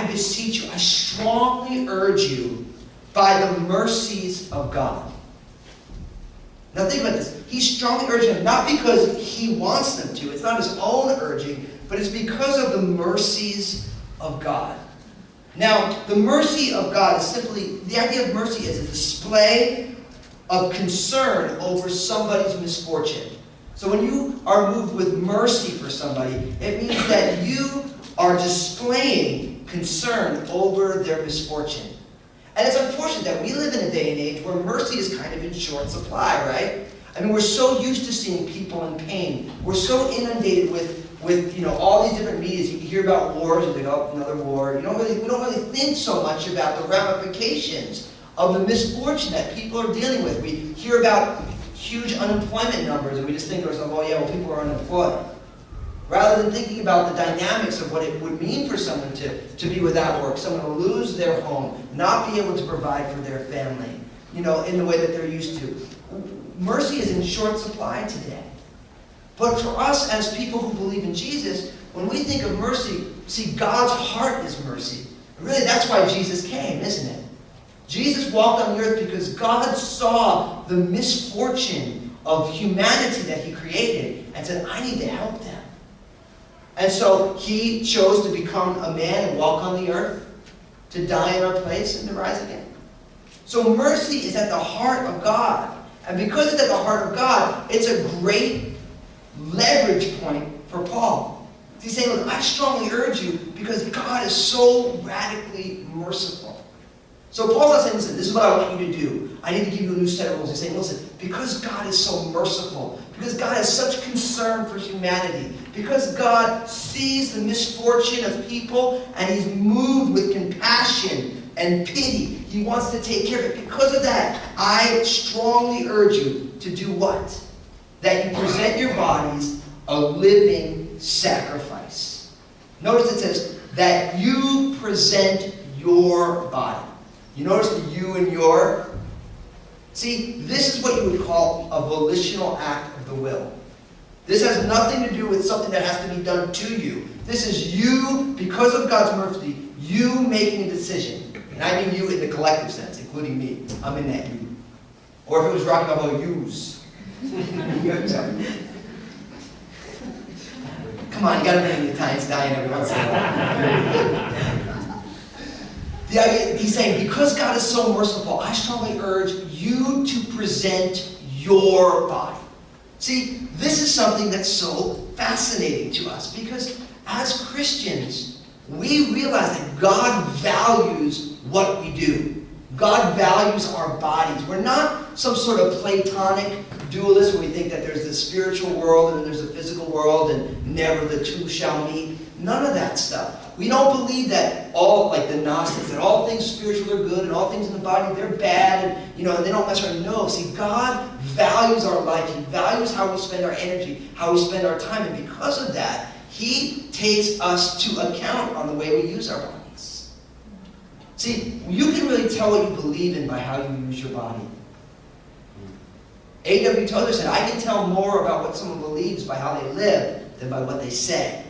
I beseech you, I strongly urge you by the mercies of God. Now think about this. He's strongly urging them, not because he wants them to. It's not his own urging, but it's because of the mercies of God. Now, the mercy of God is simply, the idea of mercy is a display of concern over somebody's misfortune. So when you are moved with mercy for somebody, it means that you are displaying concern over their misfortune. And it's unfortunate that we live in a day and age where mercy is kind of in short supply, right? I mean, we're so used to seeing people in pain. We're so inundated with all these different medias. You hear about wars and they go, oh, another war. We don't really think so much about the ramifications of the misfortune that people are dealing with. We hear about huge unemployment numbers and we just think to ourselves, oh yeah, well, people are unemployed. Rather than thinking about the dynamics of what it would mean for someone to be without work, someone to lose their home, not be able to provide for their family, in the way that they're used to. Mercy is in short supply today. But for us as people who believe in Jesus, when we think of mercy, see, God's heart is mercy. Really, that's why Jesus came, isn't it? Jesus walked on the earth because God saw the misfortune of humanity that he created and said, I need to help them. And so he chose to become a man and walk on the earth, to die in our place and to rise again. So mercy is at the heart of God. And because it's at the heart of God, it's a great leverage point for Paul. He's saying, look, I strongly urge you because God is so radically merciful. So Paul's not saying, listen, this is what I want you to do. I need to give you a new set of rules. He's saying, listen, because God is so merciful, because God has such concern for humanity, because God sees the misfortune of people and he's moved with compassion and pity, he wants to take care of it. Because of that, I strongly urge you to do what? That you present your bodies a living sacrifice. Notice it says that you present your body. You notice the you and your? See, this is what you would call a volitional act of the will. This has nothing to do with something that has to be done to you. This is you, because of God's mercy, you making a decision. And I mean you in the collective sense, including me. I'm in that you. Or if it was Rocky Balboa, yous. Come on, you gotta bring the Italians dying every once in a while. The idea, he's saying, because God is so merciful, I strongly urge you to present your body. See, this is something that's so fascinating to us because as Christians, we realize that God values what we do. God values our bodies. We're not some sort of Platonic dualist where we think that there's the spiritual world and then there's the physical world and never the two shall meet. None of that stuff. We don't believe that all, like the Gnostics, that all things spiritual are good and all things in the body, they're bad and, and they don't mess around. No, see, God values our life. He values how we spend our energy, how we spend our time. And because of that, he takes us to account on the way we use our bodies. See, you can really tell what you believe in by how you use your body. A.W. Tozer said, I can tell more about what someone believes by how they live than by what they say.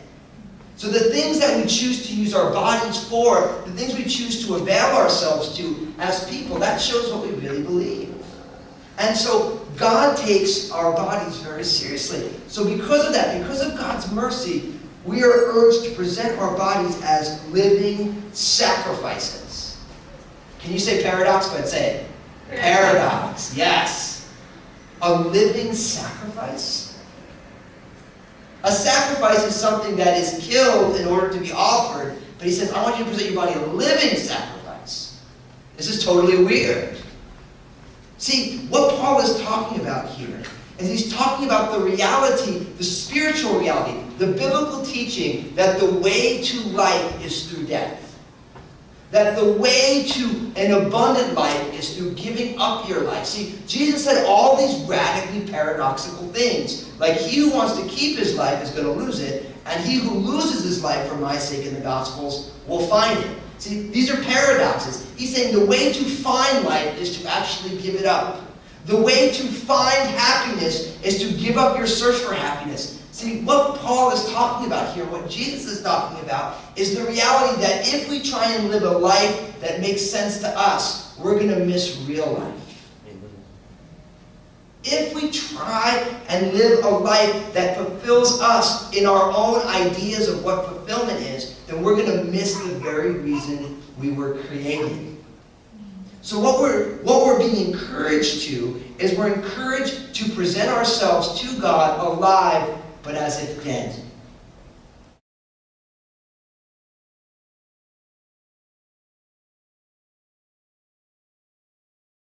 So the things that we choose to use our bodies for, the things we choose to avail ourselves to as people, that shows what we really believe. And so God takes our bodies very seriously. So because of that, because of God's mercy, we are urged to present our bodies as living sacrifices. Can you say paradox? Go ahead, say it. Paradox, yes. A living sacrifice? A sacrifice is something that is killed in order to be offered. But he says, I want you to present your body a living sacrifice. This is totally weird. See, what Paul is talking about here is he's talking about the reality, the spiritual reality, the biblical teaching that the way to life is through death. That the way to an abundant life is through giving up your life. See, Jesus said all these radically paradoxical things. Like he who wants to keep his life is going to lose it, and he who loses his life for my sake in the Gospels will find it. See, these are paradoxes. He's saying the way to find life is to actually give it up. The way to find happiness is to give up your search for happiness. See, what Paul is talking about here, what Jesus is talking about, is the reality that if we try and live a life that makes sense to us, we're going to miss real life. If we try and live a life that fulfills us in our own ideas of what fulfillment is, then we're going to miss the very reason we were created. So what we're being encouraged to is we're encouraged to present ourselves to God alive, but as if dead.